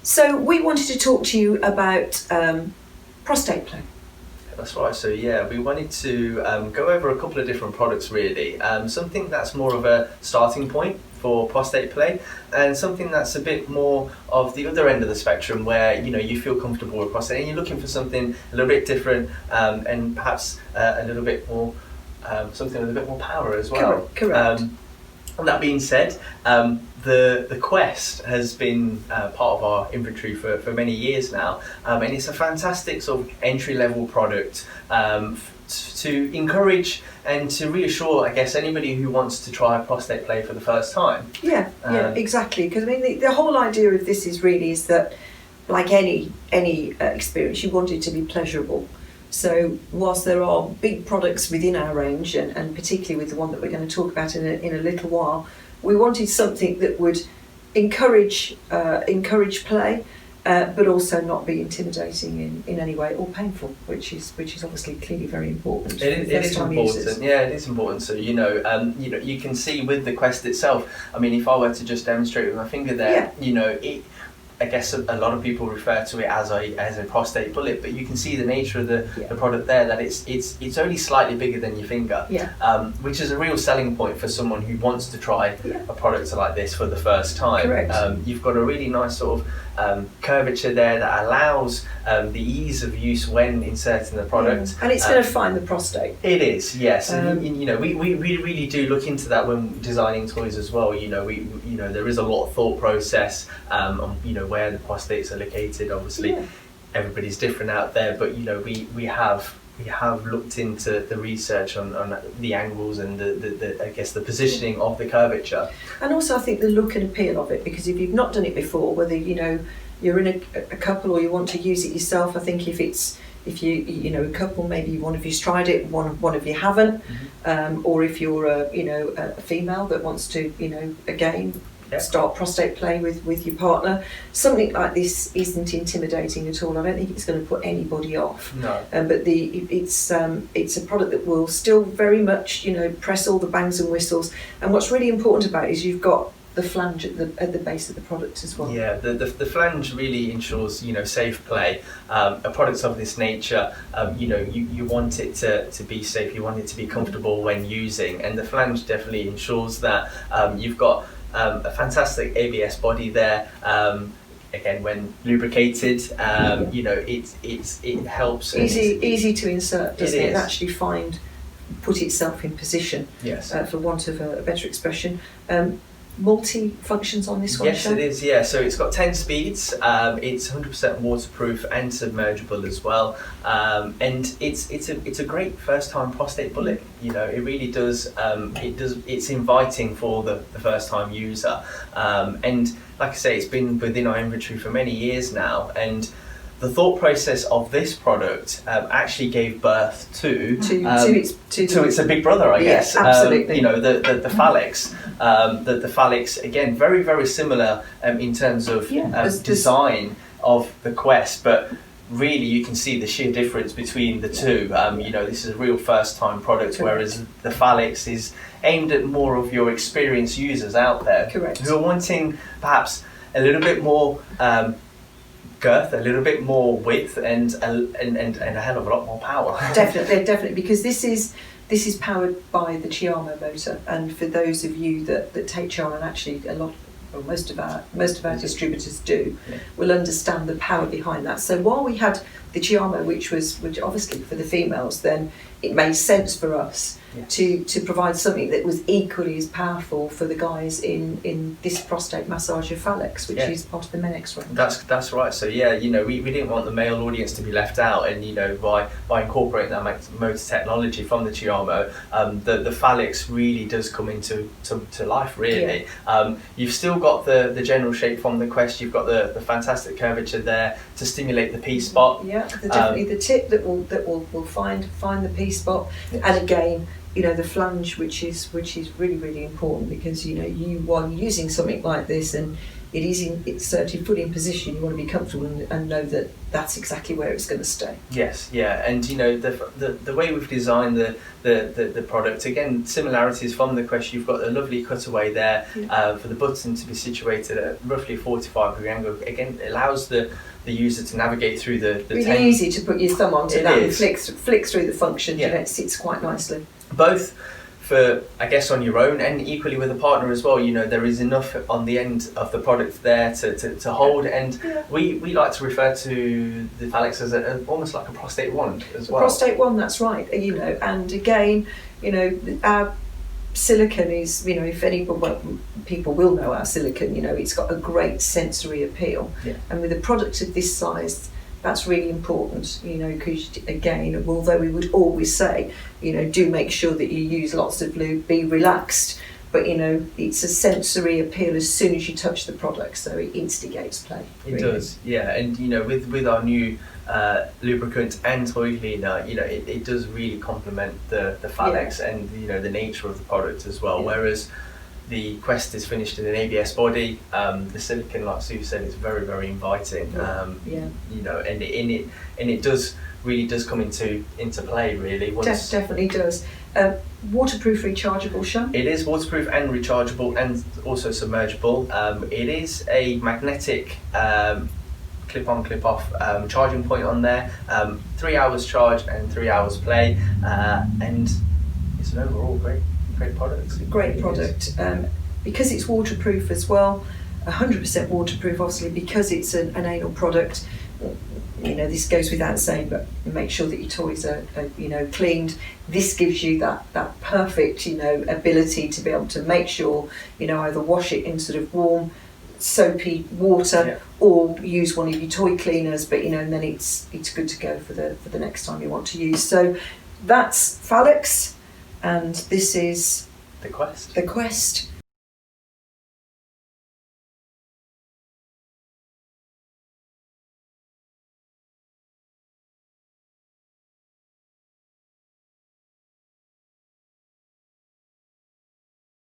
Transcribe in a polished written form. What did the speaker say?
So we wanted to talk to you about prostate play. That's right. So yeah, we wanted to go over a couple of different products really. Something that's more of a starting point for prostate play, and something that's a bit more of the other end of the spectrum, where you feel comfortable with prostate and you're looking for something a little bit different, and perhaps a little bit more something with a bit more power as well. Correct. And that being said, the Quest has been part of our inventory for many years now, and it's a fantastic sort of entry-level product to encourage and to reassure, I guess, anybody who wants to try prostate play for the first time. Yeah, exactly. Because I mean, the whole idea of this is that, like any experience, you want it to be pleasurable. So whilst there are big products within our range, and particularly with the one that we're going to talk about in a little while, we wanted something that would encourage play, but also not be intimidating in any way or painful, which is obviously clearly very important. It is important. Users. Yeah, it is important. So you can see with the Quest itself. I mean, if I were to just demonstrate with my finger there, I guess a lot of people refer to it as a prostate bullet, but you can see the nature of the product there, that it's only slightly bigger than your finger, which is a real selling point for someone who wants to try a product like this for the first time. Correct. You've got a really nice sort of curvature there that allows the ease of use when inserting the product. And it's going to find the prostate. It is, yes. And we really do look into that when designing toys as well. There is a lot of thought process on where the prostates are located. Obviously, everybody's different out there, but we have looked into the research on the angles and the I guess the positioning of the curvature. And also I think the look and appeal of it, because if you've not done it before, whether you're in a couple or you want to use it yourself, I think if you a couple, maybe one of you's tried it, one of you haven't, or if you're a female that wants to again start prostate play with your partner, something like this isn't intimidating at all. I don't think it's going to put anybody off. No. But it's a product that will still very much press all the bangs and whistles. And what's really important about it is you've got the flange at the base of the product as well. Yeah, the flange really ensures safe play. A product of this nature, you want it to be safe. You want it to be comfortable when using, and the flange definitely ensures that. You've got a fantastic ABS body there. Again, when lubricated, it helps. Easy to insert, doesn't it? Is. And actually put itself in position. Yes. For want of a better expression. Multi-functions on this one? Yes, it is, yeah. So it's got 10 speeds, it's 100% waterproof and submergible as well, and it's a great first-time prostate bullet. It really does, it's inviting for the first-time user, and like I say, it's been within our inventory for many years now, and the thought process of this product actually gave birth to its a big brother, I guess. Absolutely. The Falex. The Falex, again, very, very similar in terms of design of the Quest, but really you can see the sheer difference between the two. This is a real first-time product, whereas the Falex is aimed at more of your experienced users out there. Correct. Who are wanting perhaps a little bit more girth, a little bit more width, and a hell of a lot more power. Definitely, because this is powered by the Chiamo motor, and for those of you that take Chiamo, and actually most of our distributors do, will understand the power behind that. So while we had the Chiamo, which obviously for the females, then it made sense for us to provide something that was equally as powerful for the guys in this prostate massager Falex, which is part of the Menex range. That's right. So we didn't want the male audience to be left out, and by incorporating that motor technology from the Chiamo, the Falex really does come into life. Really, you've still got the general shape from the Quest. You've got the fantastic curvature there to stimulate the P spot. Yeah, definitely the tip that will find the P spot, and again, you know, the flange, which is really, really important, because, you know, while you're using something like this and it's certainly put in position, you want to be comfortable and know that that's exactly where it's going to stay. Yes, yeah, and you know the way we've designed the product, again, similarities from the Quest. You've got a lovely cutaway there for the button to be situated at roughly a 45-degree angle. Again, it allows the user to navigate through the really easy to put your thumb onto that is. and flick through the functions. You know, it sits quite nicely. Both for, I guess, on your own and equally with a partner as well. You know, there is enough on the end of the product there to hold, and we like to refer to the Falex as almost like a prostate wand as well. Prostate wand, that's right. You know, and again, you know, our silicone is, you know, if people will know our silicone, you know, it's got a great sensory appeal, and with a product of this size, that's really important, you know, because again, although we would always say, you know, do make sure that you use lots of lube, be relaxed, but you know, it's a sensory appeal as soon as you touch the product, so it instigates play. It does, yeah, and you know, with our new lubricant and toy cleaner, you know, it does really complement the Falex and, you know, the nature of the product as well. Whereas the Quest is finished in an ABS body. The silicone, like Sue said, is very, very inviting. You know, and it does really come into play really. Definitely does. Waterproof, rechargeable, Sean? It is waterproof and rechargeable, and also submergible. It is a magnetic clip-on, clip-off charging point on there. 3 hours charge and 3 hours play, and it's an overall great product. Great product. Because it's waterproof as well, 100% waterproof, obviously, because it's an anal product. You know, this goes without saying, but make sure that your toys are you know, cleaned. This gives you that perfect, you know, ability to be able to make sure, you know, either wash it in sort of warm, soapy water, or use one of your toy cleaners. But you know, and then it's good to go for the next time you want to use. So that's Falex. And this is the Quest. The Quest.